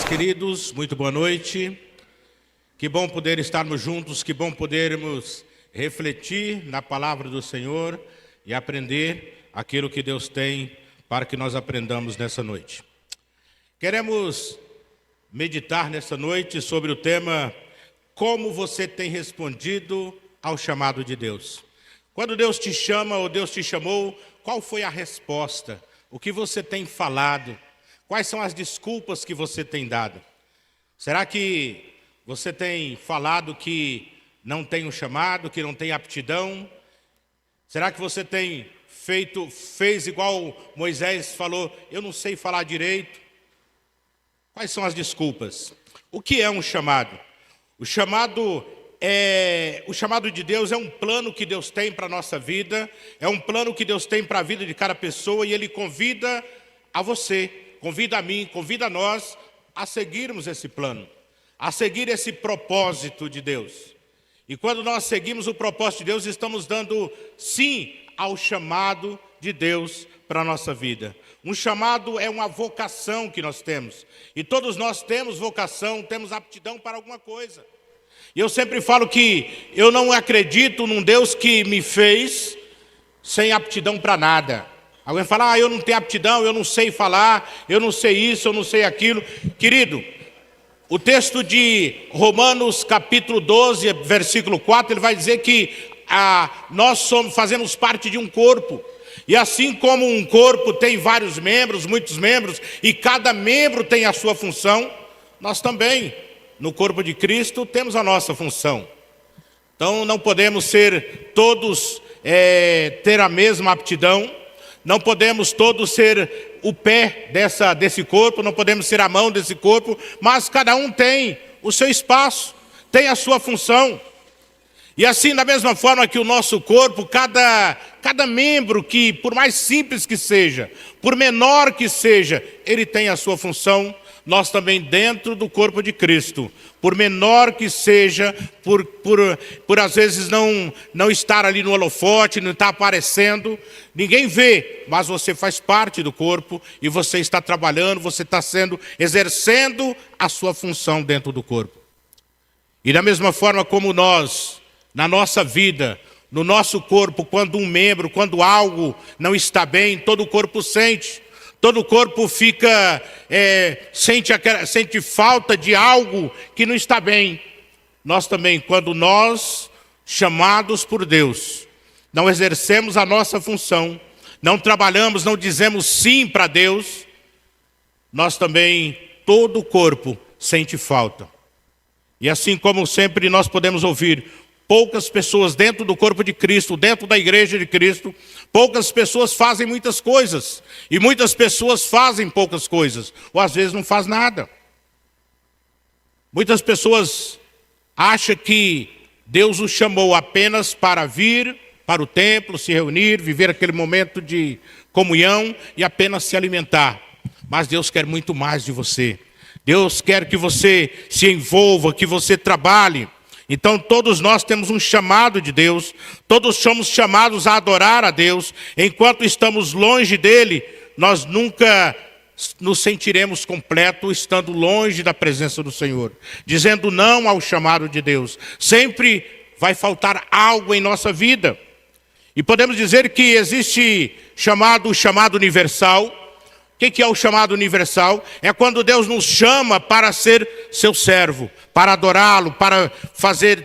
paz, queridos, muito boa noite. Que bom poder estarmos juntos, que bom podermos refletir na palavra do Senhor e aprender aquilo que Deus tem para que nós aprendamos nessa noite. Queremos meditar nessa noite sobre o tema como você tem respondido ao chamado de Deus. Quando Deus te chama ou Deus te chamou, qual foi a resposta? O que você tem falado? Quais são as desculpas que você tem dado? Será que você tem falado que não tem um chamado, que não tem aptidão? Será que você tem fez igual Moisés falou, eu não sei falar direito? Quais são as desculpas? O que é um chamado? O chamado de Deus é um plano que Deus tem para a nossa vida, é um plano que Deus tem para a vida de cada pessoa e Ele convida a você, convida a mim, convida a nós a seguirmos esse plano, a seguir esse propósito de Deus. E quando nós seguimos o propósito de Deus, estamos dando sim ao chamado de Deus para a nossa vida. Um chamado é uma vocação que nós temos. E todos nós temos vocação, temos aptidão para alguma coisa. E eu sempre falo que eu não acredito num Deus que me fez sem aptidão para nada. Alguém fala, eu não tenho aptidão, eu não sei falar, eu não sei isso, eu não sei aquilo. Querido, o texto de Romanos capítulo 12, versículo 4, ele vai dizer que nós fazemos parte de um corpo. E assim como um corpo tem vários membros, muitos membros, e cada membro tem a sua função, nós também, no corpo de Cristo, temos a nossa função. Então não podemos ser todos, ter a mesma aptidão, não podemos todos ser o pé desse corpo, não podemos ser a mão desse corpo, mas cada um tem o seu espaço, tem a sua função. E assim, da mesma forma que o nosso corpo, cada membro que, por mais simples que seja, por menor que seja, ele tem a sua função, nós também dentro do corpo de Cristo, por menor que seja, por às vezes não estar ali no holofote, não estar aparecendo, ninguém vê, mas você faz parte do corpo e você está trabalhando, você está exercendo a sua função dentro do corpo. E da mesma forma como nós, na nossa vida, no nosso corpo, quando algo não está bem, todo o corpo sente. Todo o corpo sente falta de algo que não está bem. Nós também, quando nós, chamados por Deus, não exercemos a nossa função, não trabalhamos, não dizemos sim para Deus, nós também, todo o corpo sente falta. E assim como sempre nós podemos ouvir, poucas pessoas dentro do corpo de Cristo, dentro da igreja de Cristo, poucas pessoas fazem muitas coisas. E muitas pessoas fazem poucas coisas. Ou às vezes não faz nada. Muitas pessoas acham que Deus os chamou apenas para vir para o templo, se reunir, viver aquele momento de comunhão e apenas se alimentar. Mas Deus quer muito mais de você. Deus quer que você se envolva, que você trabalhe. Então todos nós temos um chamado de Deus, todos somos chamados a adorar a Deus. Enquanto estamos longe dele, nós nunca nos sentiremos completos estando longe da presença do Senhor. Dizendo não ao chamado de Deus. Sempre vai faltar algo em nossa vida. E podemos dizer que existe o chamado universal. O que é o chamado universal? É quando Deus nos chama para ser seu servo, para adorá-lo, para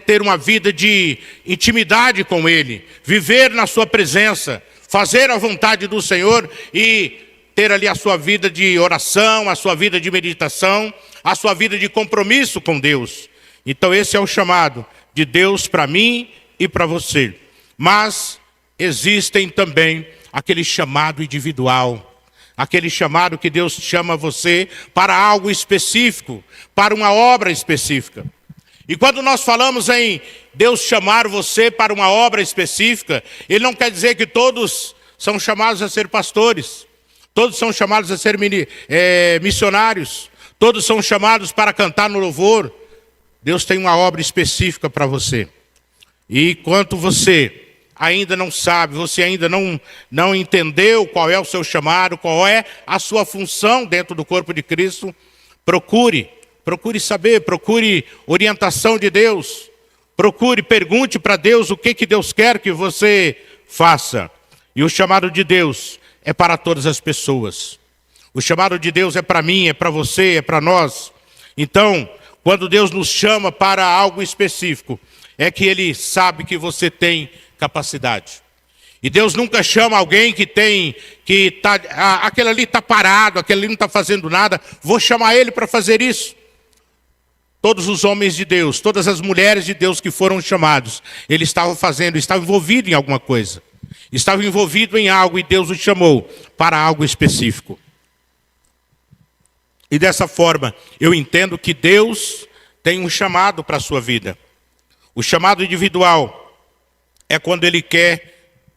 ter uma vida de intimidade com Ele, viver na sua presença, fazer a vontade do Senhor e ter ali a sua vida de oração, a sua vida de meditação, a sua vida de compromisso com Deus. Então esse é o chamado de Deus para mim e para você. Mas existem também aquele chamado individual. Aquele chamado que Deus chama você para algo específico, para uma obra específica. E quando nós falamos em Deus chamar você para uma obra específica, Ele não quer dizer que todos são chamados a ser pastores, todos são chamados a ser missionários, todos são chamados para cantar no louvor. Deus tem uma obra específica para você. E enquanto você ainda não sabe, você ainda não entendeu qual é o seu chamado, qual é a sua função dentro do corpo de Cristo, Procure saber, procure orientação de Deus. Pergunte para Deus o que Deus quer que você faça. E o chamado de Deus é para todas as pessoas. O chamado de Deus é para mim, é para você, é para nós. Então, quando Deus nos chama para algo específico, é que Ele sabe que você tem capacidade. E Deus nunca chama alguém aquele ali está parado, aquele ali não está fazendo nada, vou chamar ele para fazer isso. Todos os homens de Deus, todas as mulheres de Deus que foram chamados, eles estavam envolvidos em alguma coisa. Estavam envolvidos em algo e Deus os chamou para algo específico. E dessa forma, eu entendo que Deus tem um chamado para a sua vida. O chamado individual é quando Ele quer.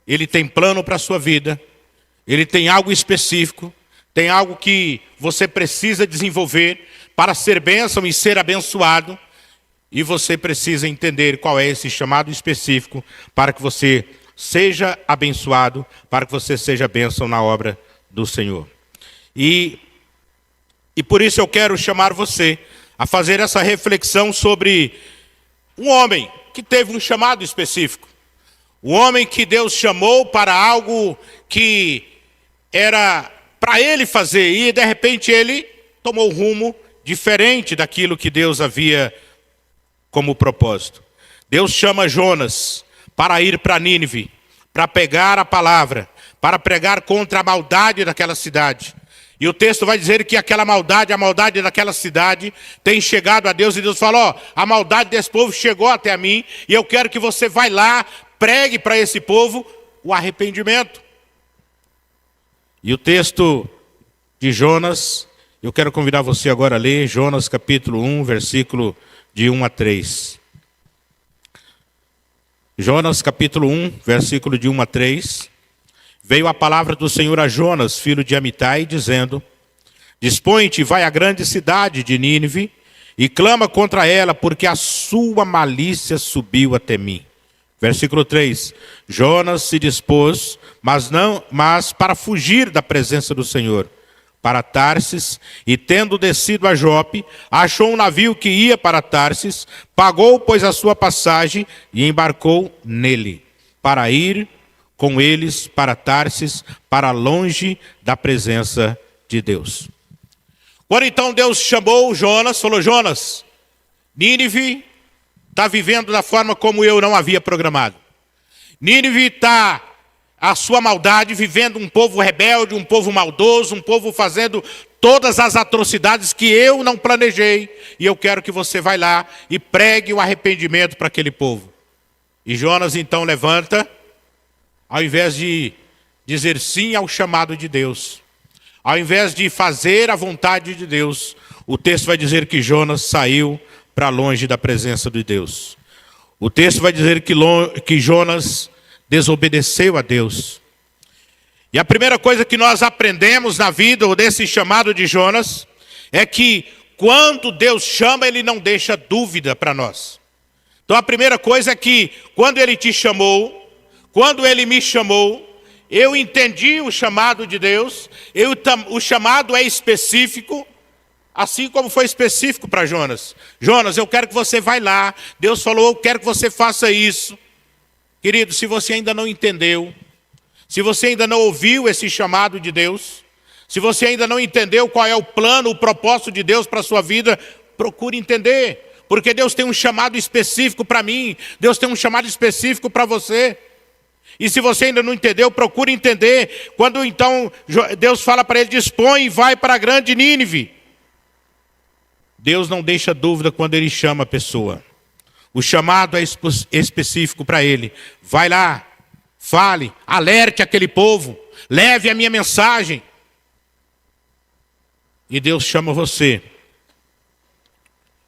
Ele tem plano para a sua vida, Ele tem algo específico, tem algo que você precisa desenvolver para ser bênção e ser abençoado, e você precisa entender qual é esse chamado específico para que você seja abençoado, para que você seja bênção na obra do Senhor. E por isso eu quero chamar você a fazer essa reflexão sobre um homem que teve um chamado específico. O homem que Deus chamou para algo que era para ele fazer, e de repente ele tomou um rumo diferente daquilo que Deus havia como propósito. Deus chama Jonas para ir para Nínive, para pegar a palavra, para pregar contra a maldade daquela cidade. E o texto vai dizer que a maldade daquela cidade tem chegado a Deus, e Deus falou, a maldade desse povo chegou até a mim, e eu quero que você vá lá, pregue para esse povo o arrependimento. E o texto de Jonas, eu quero convidar você agora a ler Jonas capítulo 1, versículo de 1 a 3. Jonas capítulo 1, versículo de 1 a 3. Veio a palavra do Senhor a Jonas, filho de Amitai, dizendo, dispõe-te e vai à grande cidade de Nínive, e clama contra ela, porque a sua malícia subiu até mim. Versículo 3, Jonas se dispôs, mas para fugir da presença do Senhor, para Tarsis, e tendo descido a Jope, achou um navio que ia para Tarsis, pagou, pois, a sua passagem, e embarcou nele, para ir com eles para Tarsis, para longe da presença de Deus. Quando então Deus chamou Jonas, falou, Jonas, Nínive está vivendo da forma como eu não havia programado. Nínive está, a sua maldade, vivendo um povo rebelde, um povo maldoso, um povo fazendo todas as atrocidades que eu não planejei. E eu quero que você vá lá e pregue o arrependimento para aquele povo. E Jonas então levanta, ao invés de dizer sim ao chamado de Deus, ao invés de fazer a vontade de Deus, o texto vai dizer que Jonas saiu para longe da presença de Deus. O texto vai dizer que Jonas desobedeceu a Deus. E a primeira coisa que nós aprendemos na vida, ou desse chamado de Jonas, é que quando Deus chama, Ele não deixa dúvida para nós. Então a primeira coisa é que quando Ele te chamou, quando Ele me chamou, eu entendi o chamado de Deus, o chamado é específico, assim como foi específico para Jonas. Jonas, eu quero que você vá lá. Deus falou, eu quero que você faça isso. Querido, se você ainda não entendeu, se você ainda não ouviu esse chamado de Deus, se você ainda não entendeu qual é o plano, o propósito de Deus para a sua vida, procure entender. Porque Deus tem um chamado específico para mim, Deus tem um chamado específico para você. E se você ainda não entendeu, procure entender. Quando então Deus fala para ele, dispõe e vai para a grande Nínive. Deus não deixa dúvida quando Ele chama a pessoa. O chamado é específico para Ele. Vai lá, fale, alerte aquele povo, leve a minha mensagem. E Deus chama você.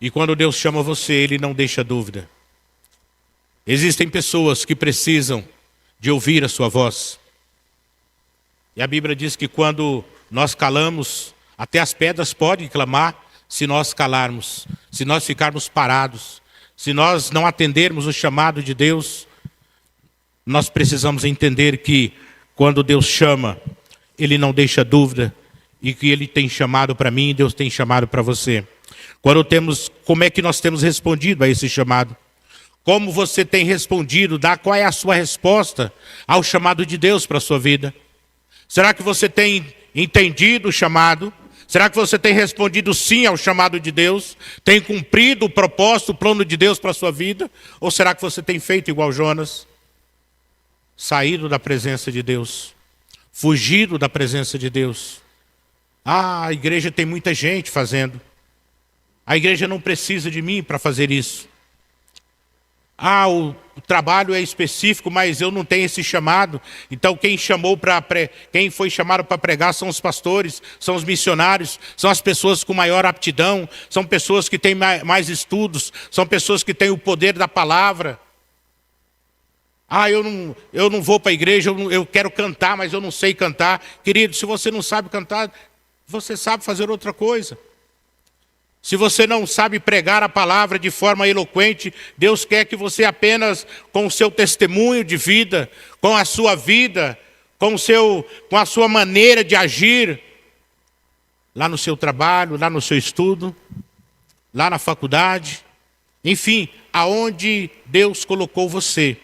E quando Deus chama você, Ele não deixa dúvida. Existem pessoas que precisam de ouvir a sua voz. E a Bíblia diz que quando nós calamos, até as pedras podem clamar, se nós calarmos, se nós ficarmos parados, se nós não atendermos o chamado de Deus, nós precisamos entender que quando Deus chama, Ele não deixa dúvida, e que Ele tem chamado para mim, Deus tem chamado para você. Como é que nós temos respondido a esse chamado? Como você tem respondido? Qual é a sua resposta ao chamado de Deus para a sua vida? Será que você tem entendido o chamado? Será que você tem respondido sim ao chamado de Deus? Tem cumprido o propósito, o plano de Deus para a sua vida? Ou será que você tem feito igual Jonas? Saído da presença de Deus, fugido da presença de Deus. A igreja tem muita gente fazendo. A igreja não precisa de mim para fazer isso. O trabalho é específico, mas eu não tenho esse chamado. Então quem foi chamado para pregar são os pastores, são os missionários, são as pessoas com maior aptidão, são pessoas que têm mais estudos, são pessoas que têm o poder da palavra. Eu não vou para a igreja, eu quero cantar, mas eu não sei cantar. Querido, se você não sabe cantar, você sabe fazer outra coisa. Se você não sabe pregar a palavra de forma eloquente, Deus quer que você apenas com o seu testemunho de vida, com a sua vida, com a sua maneira de agir, lá no seu trabalho, lá no seu estudo, lá na faculdade, enfim, aonde Deus colocou você.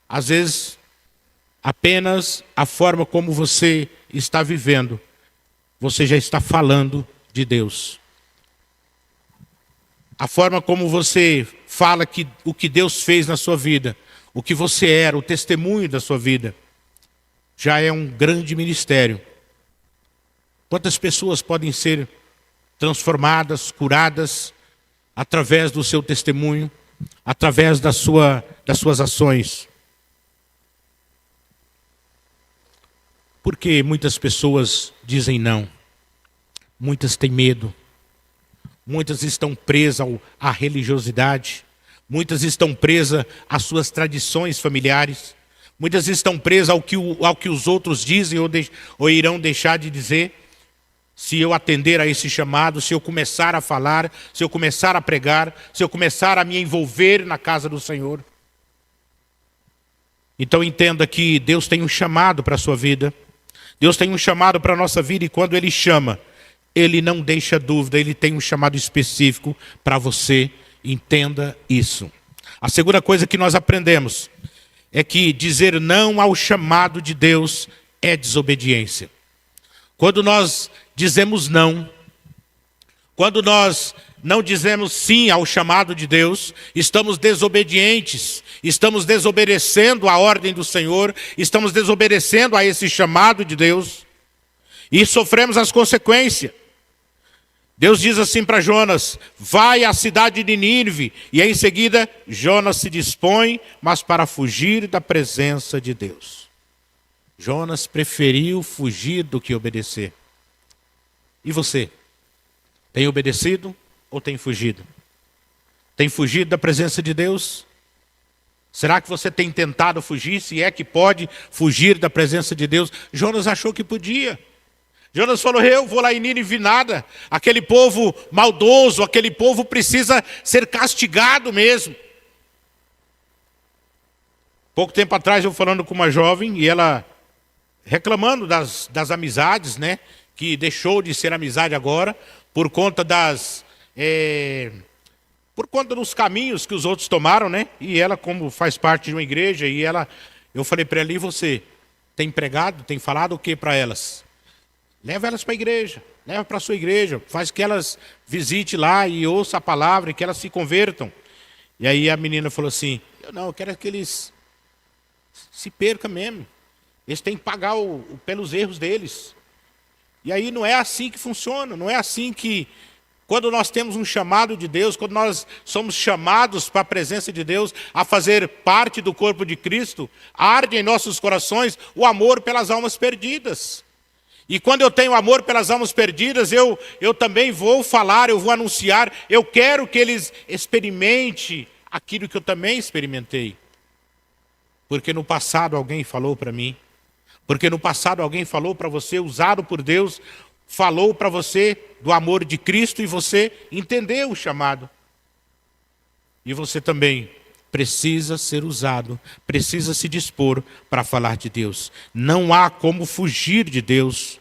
Às vezes, apenas a forma como você está vivendo, você já está falando de Deus. A forma como você fala o que Deus fez na sua vida, o que você era, o testemunho da sua vida, já é um grande ministério. Quantas pessoas podem ser transformadas, curadas, através do seu testemunho, através das suas ações? Porque muitas pessoas dizem não, muitas têm medo, muitas estão presas à religiosidade, muitas estão presas às suas tradições familiares, muitas estão presas ao que os outros dizem ou irão deixar de dizer. Se eu atender a esse chamado, se eu começar a falar, se eu começar a pregar, se eu começar a me envolver na casa do Senhor. Então entenda que Deus tem um chamado para a sua vida. Deus tem um chamado para a nossa vida e quando Ele chama, Ele não deixa dúvida, Ele tem um chamado específico para você. Entenda isso. A segunda coisa que nós aprendemos é que dizer não ao chamado de Deus é desobediência. Quando nós dizemos não, quando nós não dizemos sim ao chamado de Deus, estamos desobedientes, estamos desobedecendo a ordem do Senhor, estamos desobedecendo a esse chamado de Deus e sofremos as consequências. Deus diz assim para Jonas: vai à cidade de Nínive, e em seguida Jonas se dispõe, mas para fugir da presença de Deus. Jonas preferiu fugir do que obedecer. E você? Tem obedecido ou tem fugido? Tem fugido da presença de Deus? Será que você tem tentado fugir? Se é que pode fugir da presença de Deus? Jonas achou que podia. Jonas falou: eu vou lá em Nínive, nada. Aquele povo maldoso, aquele povo precisa ser castigado mesmo. Pouco tempo atrás eu falando com uma jovem e ela reclamando das amizades, né? Que deixou de ser amizade agora por conta por conta dos caminhos que os outros tomaram, né? E ela, como faz parte de uma igreja, eu falei para ela: e você tem pregado, tem falado o que para elas? Leva elas para a igreja, leva para a sua igreja, faz que elas visitem lá e ouçam a palavra e que elas se convertam. E aí a menina falou assim: eu quero que eles se percam mesmo. Eles têm que pagar pelos erros deles. E aí não é assim que funciona, não é assim que, quando nós temos um chamado de Deus, quando nós somos chamados para a presença de Deus, a fazer parte do corpo de Cristo, arde em nossos corações o amor pelas almas perdidas. E quando eu tenho amor pelas almas perdidas, eu também vou falar, eu vou anunciar, eu quero que eles experimentem aquilo que eu também experimentei. Porque no passado alguém falou para mim, porque no passado alguém falou para você, usado por Deus, falou para você do amor de Cristo e você entendeu o chamado. E você também precisa ser usado, precisa se dispor para falar de Deus. Não há como fugir de Deus.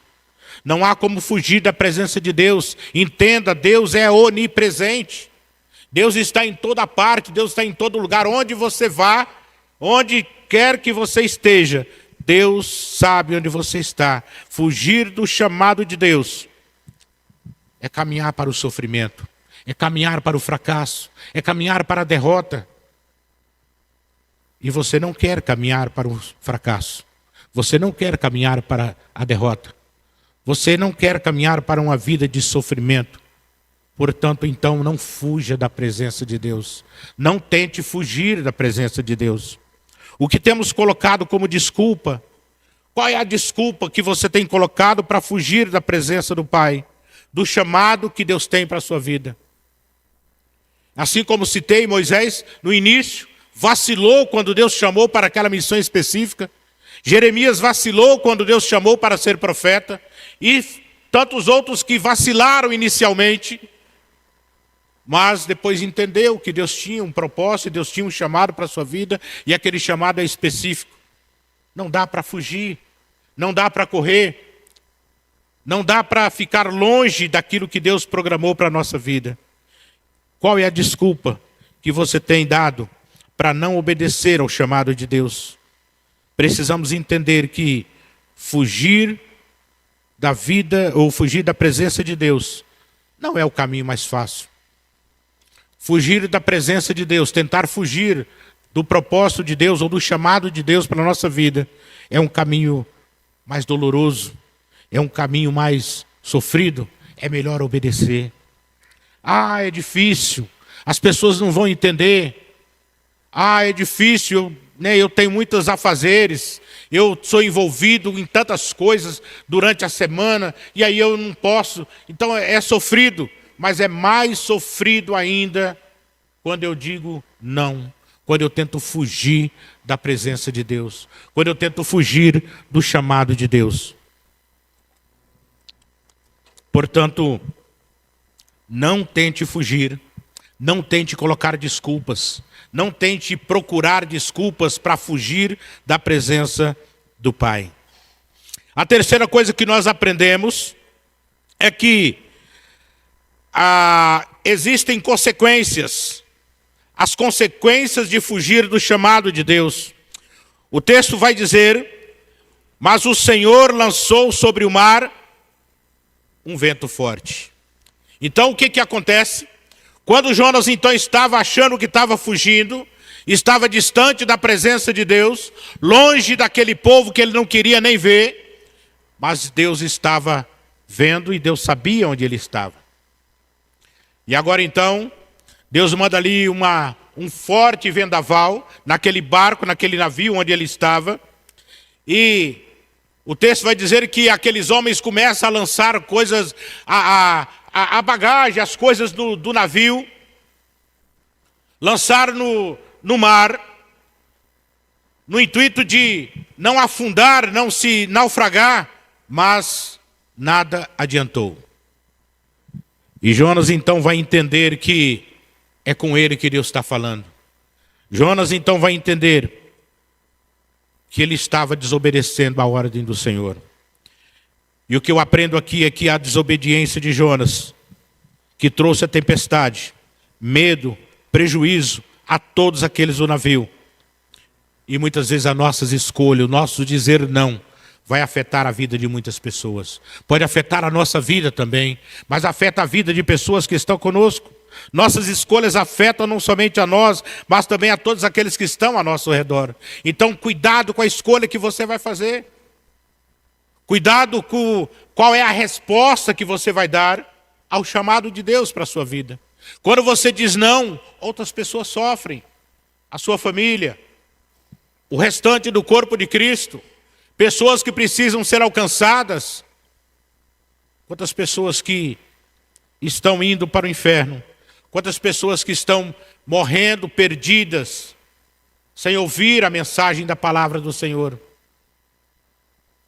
Não há como fugir da presença de Deus. Entenda, Deus é onipresente. Deus está em toda parte, Deus está em todo lugar. Onde você vá, onde quer que você esteja, Deus sabe onde você está. Fugir do chamado de Deus é caminhar para o sofrimento, é caminhar para o fracasso, é caminhar para a derrota. E você não quer caminhar para o fracasso. Você não quer caminhar para a derrota. Você não quer caminhar para uma vida de sofrimento. Portanto, então, não fuja da presença de Deus. Não tente fugir da presença de Deus. O que temos colocado como desculpa? Qual é a desculpa que você tem colocado para fugir da presença do Pai? Do chamado que Deus tem para a sua vida? Assim como citei, Moisés, no início, vacilou quando Deus chamou para aquela missão específica. Jeremias vacilou quando Deus chamou para ser profeta. E tantos outros que vacilaram inicialmente, mas depois entendeu que Deus tinha um propósito, Deus tinha um chamado para a sua vida, e aquele chamado é específico. Não dá para fugir, não dá para correr, não dá para ficar longe daquilo que Deus programou para a nossa vida. Qual é a desculpa que você tem dado para não obedecer ao chamado de Deus? Precisamos entender que fugir da vida ou fugir da presença de Deus não é o caminho mais fácil. Fugir da presença de Deus, tentar fugir do propósito de Deus ou do chamado de Deus para a nossa vida, é um caminho mais doloroso, é um caminho mais sofrido. É melhor obedecer. Ah, é difícil, as pessoas não vão entender. Ah, é difícil, eu tenho muitos afazeres, eu sou envolvido em tantas coisas durante a semana, e aí eu não posso. Então é sofrido. Mas é mais sofrido ainda quando eu digo não, quando eu tento fugir da presença de Deus, quando eu tento fugir do chamado de Deus. Portanto, não tente fugir, não tente colocar desculpas, não tente procurar desculpas para fugir da presença do Pai. A terceira coisa que nós aprendemos é que existem consequências, as consequências de fugir do chamado de Deus. O texto vai dizer: mas o Senhor lançou sobre o mar um vento forte. Então o que acontece? Quando Jonas então estava achando que estava fugindo, estava distante da presença de Deus, longe daquele povo que ele não queria nem ver, mas Deus estava vendo e Deus sabia onde ele estava. E agora então, Deus manda ali um forte vendaval naquele barco, naquele navio onde ele estava. E o texto vai dizer que aqueles homens começam a lançar coisas, a bagagem, as coisas do navio. Lançar no mar, no intuito de não afundar, não se naufragar, mas nada adiantou. E Jonas então vai entender que é com ele que Deus está falando. Jonas então vai entender que ele estava desobedecendo a ordem do Senhor. E o que eu aprendo aqui é que a desobediência de Jonas, que trouxe a tempestade, medo, prejuízo a todos aqueles do navio. E muitas vezes as nossas escolhas, o nosso dizer não, vai afetar a vida de muitas pessoas. Pode afetar a nossa vida também, mas afeta a vida de pessoas que estão conosco. Nossas escolhas afetam não somente a nós, mas também a todos aqueles que estão ao nosso redor. Então, cuidado com a escolha que você vai fazer. Cuidado com qual é a resposta que você vai dar ao chamado de Deus para a sua vida. Quando você diz não, outras pessoas sofrem. A sua família, o restante do corpo de Cristo. Pessoas que precisam ser alcançadas. Quantas pessoas que estão indo para o inferno. Quantas pessoas que estão morrendo perdidas, sem ouvir a mensagem da palavra do Senhor.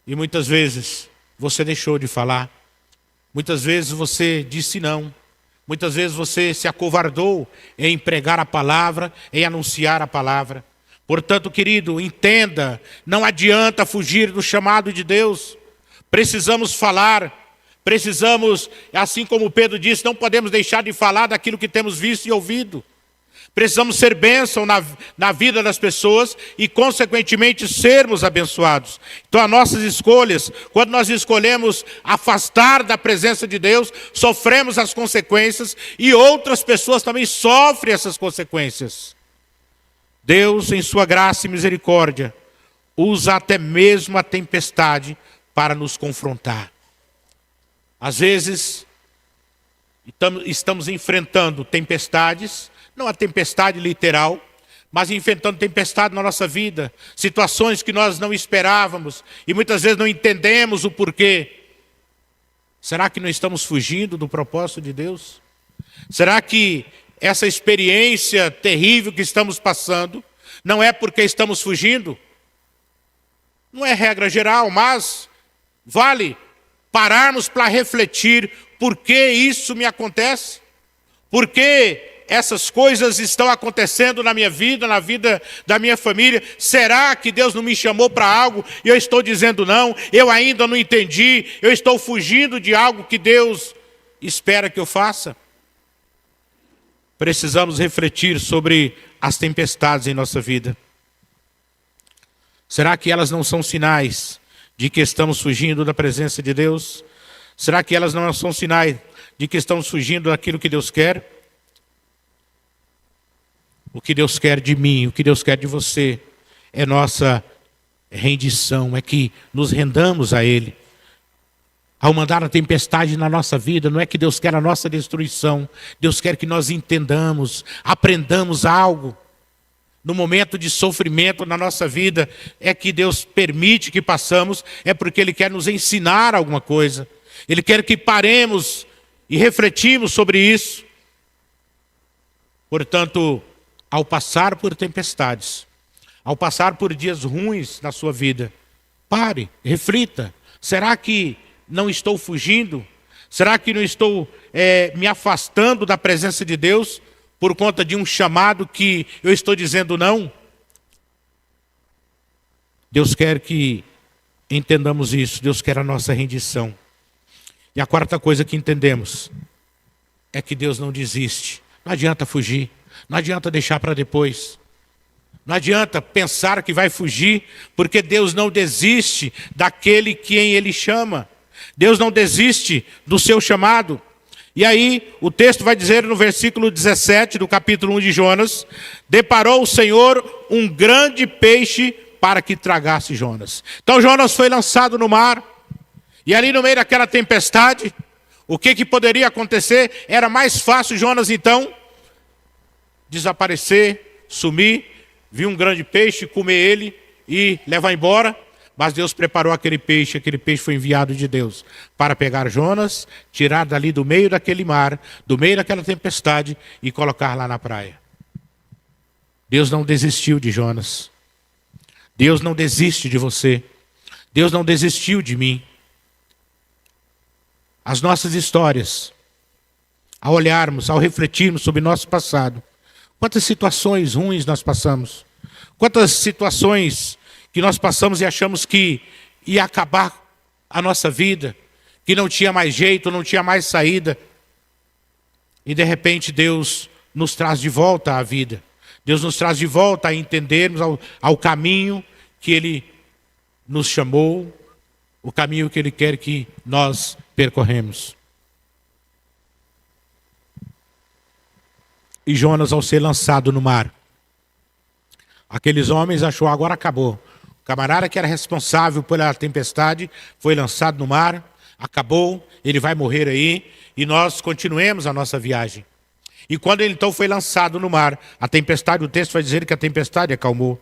E muitas vezes você deixou de falar. Muitas vezes você disse não. Muitas vezes você se acovardou em pregar a palavra, em anunciar a palavra. Portanto, querido, entenda, não adianta fugir do chamado de Deus. Precisamos falar, Precisamos, assim como Pedro disse, não podemos deixar de falar daquilo que temos visto e ouvido. Precisamos ser bênção na vida das pessoas e, consequentemente, sermos abençoados. Então, as nossas escolhas, quando nós escolhemos afastar da presença de Deus, sofremos as consequências e outras pessoas também sofrem essas consequências. Deus, em sua graça e misericórdia, usa até mesmo a tempestade para nos confrontar. Às vezes, estamos enfrentando tempestades, não a tempestade literal, mas enfrentando tempestade na nossa vida, situações que nós não esperávamos e muitas vezes não entendemos o porquê. Será que não estamos fugindo do propósito de Deus? Será que essa experiência terrível que estamos passando não é porque estamos fugindo? Não é regra geral, mas vale pararmos para refletir por que isso me acontece, por que essas coisas estão acontecendo na minha vida, na vida da minha família. Será que Deus não me chamou para algo e eu estou dizendo não? Eu ainda não entendi, eu estou fugindo de algo que Deus espera que eu faça? Precisamos refletir sobre as tempestades em nossa vida. Será que elas não são sinais de que estamos fugindo da presença de Deus? Será que elas não são sinais de que estamos fugindo daquilo que Deus quer? O que Deus quer de mim, o que Deus quer de você, é nossa rendição, é que nos rendamos a Ele. Ao mandar a tempestade na nossa vida, não é que Deus quer a nossa destruição. Deus quer que nós entendamos, aprendamos algo. No momento de sofrimento na nossa vida, é que Deus permite que passamos, é porque Ele quer nos ensinar alguma coisa. Ele quer que paremos e refletimos sobre isso. Portanto, ao passar por tempestades, ao passar por dias ruins na sua vida, pare, reflita. Será que não estou fugindo? Será que não estou me afastando da presença de Deus por conta de um chamado que eu estou dizendo não? Deus quer que entendamos isso. Deus quer a nossa rendição. E a quarta coisa que entendemos é que Deus não desiste. Não adianta fugir. Não adianta deixar para depois. Não adianta pensar que vai fugir, porque Deus não desiste daquele quem Ele chama. Deus não desiste do seu chamado. E aí o texto vai dizer no versículo 17 do capítulo 1 de Jonas: deparou o Senhor um grande peixe para que tragasse Jonas. Então Jonas foi lançado no mar. E ali no meio daquela tempestade, o que poderia acontecer? Era mais fácil Jonas então desaparecer, sumir, vir um grande peixe, comer ele e levar embora. Mas Deus preparou aquele peixe foi enviado de Deus para pegar Jonas, tirar dali do meio daquele mar, do meio daquela tempestade e colocar lá na praia. Deus não desistiu de Jonas. Deus não desiste de você. Deus não desistiu de mim. As nossas histórias, ao olharmos, ao refletirmos sobre nosso passado, quantas situações ruins nós passamos, quantas situações que nós passamos e achamos que ia acabar a nossa vida, que não tinha mais jeito, não tinha mais saída. E de repente Deus nos traz de volta à vida. Deus nos traz de volta a entendermos ao caminho que Ele nos chamou, o caminho que Ele quer que nós percorremos. E Jonas, ao ser lançado no mar, aqueles homens achou, agora acabou. O camarada que era responsável pela tempestade foi lançado no mar, acabou, ele vai morrer aí, e nós continuemos a nossa viagem. E quando ele então foi lançado no mar, a tempestade, o texto vai dizer que a tempestade acalmou.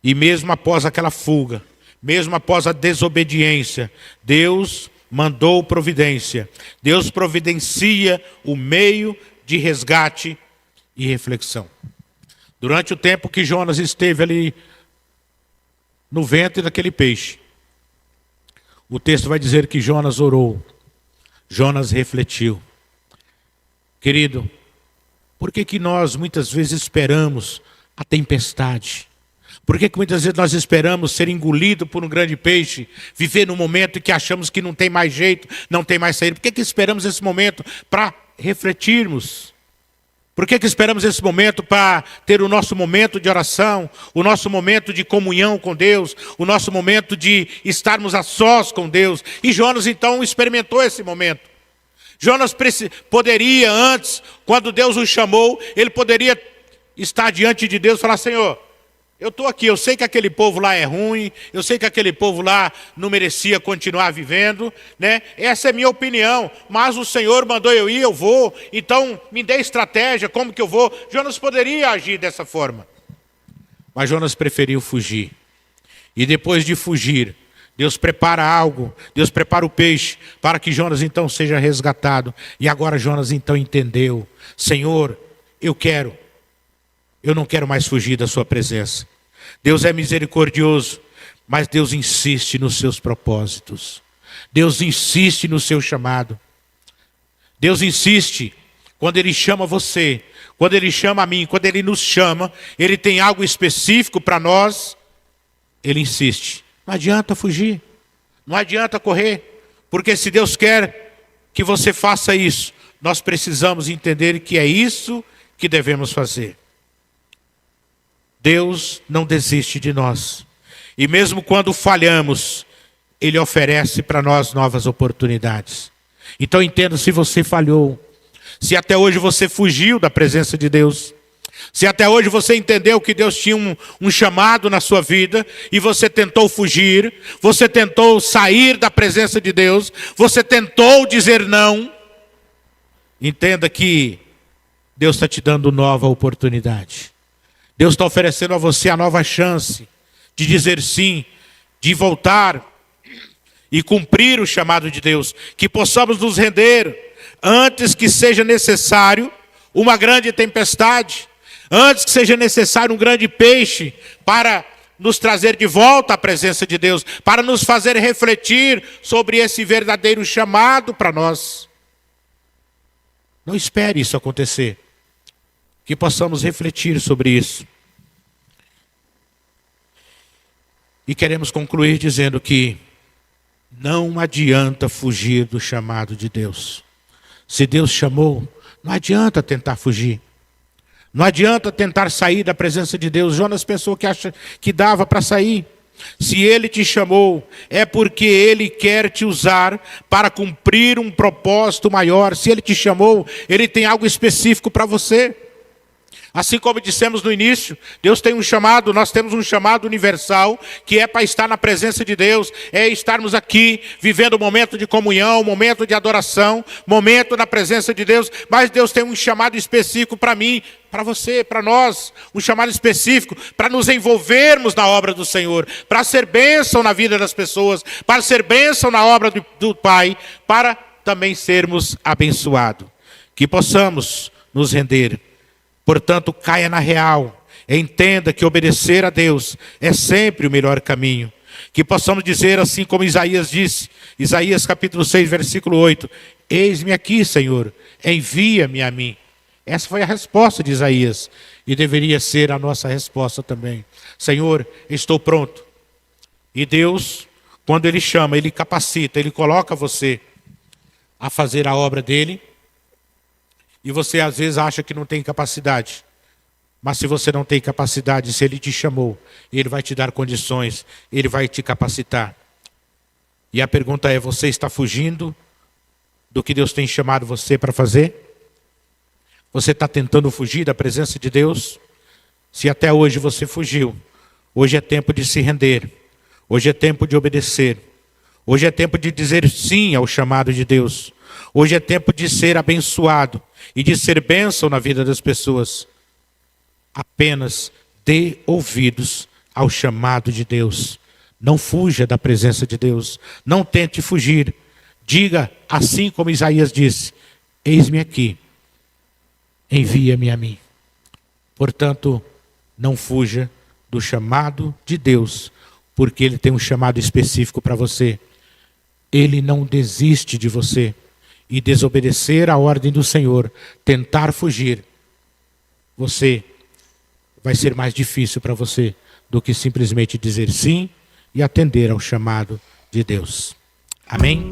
E mesmo após aquela fuga, mesmo após a desobediência, Deus mandou providência. Deus providencia o meio de resgate e reflexão. Durante o tempo que Jonas esteve ali no ventre daquele peixe, o texto vai dizer que Jonas orou, Jonas refletiu. Querido, por que nós muitas vezes esperamos a tempestade? Por que muitas vezes nós esperamos ser engolido por um grande peixe, viver num momento em que achamos que não tem mais jeito, não tem mais saída? Por que esperamos esse momento para refletirmos? Por que esperamos esse momento para ter o nosso momento de oração, o nosso momento de comunhão com Deus, o nosso momento de estarmos a sós com Deus? E Jonas então experimentou esse momento. Jonas poderia antes, quando Deus o chamou, ele poderia estar diante de Deus e falar: Senhor, eu estou aqui, eu sei que aquele povo lá é ruim, eu sei que aquele povo lá não merecia continuar vivendo, né? Essa é a minha opinião, mas o Senhor mandou eu ir, eu vou, então me dê estratégia, como que eu vou? Jonas poderia agir dessa forma, mas Jonas preferiu fugir. E depois de fugir, Deus prepara algo, Deus prepara o peixe, para que Jonas então seja resgatado. E agora Jonas então entendeu: Senhor, eu não quero mais fugir da sua presença. Deus é misericordioso, mas Deus insiste nos seus propósitos. Deus insiste no seu chamado. Deus insiste quando Ele chama você, quando Ele chama a mim, quando Ele nos chama, Ele tem algo específico para nós, Ele insiste. Não adianta fugir, não adianta correr, porque se Deus quer que você faça isso, nós precisamos entender que é isso que devemos fazer. Deus não desiste de nós. E mesmo quando falhamos, Ele oferece para nós novas oportunidades. Então entenda, se você falhou, se até hoje você fugiu da presença de Deus, se até hoje você entendeu que Deus tinha um chamado na sua vida, e você tentou fugir, você tentou sair da presença de Deus, você tentou dizer não, entenda que Deus está te dando nova oportunidade. Deus está oferecendo a você a nova chance de dizer sim, de voltar e cumprir o chamado de Deus. Que possamos nos render antes que seja necessário uma grande tempestade, antes que seja necessário um grande peixe para nos trazer de volta à presença de Deus, para nos fazer refletir sobre esse verdadeiro chamado para nós. Não espere isso acontecer. Que possamos refletir sobre isso. E queremos concluir dizendo que não adianta fugir do chamado de Deus. Se Deus chamou, não adianta tentar fugir. Não adianta tentar sair da presença de Deus. Jonas pensou que dava para sair. Se Ele te chamou, é porque Ele quer te usar para cumprir um propósito maior. Se Ele te chamou, Ele tem algo específico para você. Assim como dissemos no início, Deus tem um chamado, nós temos um chamado universal, que é para estar na presença de Deus, é estarmos aqui, vivendo um momento de comunhão, um momento de adoração, momento na presença de Deus, mas Deus tem um chamado específico para mim, para você, para nós, um chamado específico para nos envolvermos na obra do Senhor, para ser bênção na vida das pessoas, para ser bênção na obra do Pai, para também sermos abençoados. Que possamos nos render. Portanto, caia na real, entenda que obedecer a Deus é sempre o melhor caminho. Que possamos dizer assim como Isaías disse, Isaías capítulo 6, versículo 8, eis-me aqui, Senhor, envia-me a mim. Essa foi a resposta de Isaías, e deveria ser a nossa resposta também. Senhor, estou pronto. E Deus, quando Ele chama, Ele capacita, Ele coloca você a fazer a obra dEle. E você às vezes acha que não tem capacidade. Mas se você não tem capacidade, se Ele te chamou, Ele vai te dar condições, Ele vai te capacitar. E a pergunta é, você está fugindo do que Deus tem chamado você para fazer? Você está tentando fugir da presença de Deus? Se até hoje você fugiu, hoje é tempo de se render. Hoje é tempo de obedecer. Hoje é tempo de dizer sim ao chamado de Deus. Hoje é tempo de ser abençoado e de ser bênção na vida das pessoas. Apenas dê ouvidos ao chamado de Deus. Não fuja da presença de Deus. Não tente fugir. Diga assim como Isaías disse, eis-me aqui, envia-me a mim. Portanto, não fuja do chamado de Deus, porque Ele tem um chamado específico para você. Ele não desiste de você. E desobedecer a ordem do Senhor, tentar fugir, vai ser mais difícil para você do que simplesmente dizer sim e atender ao chamado de Deus. Amém?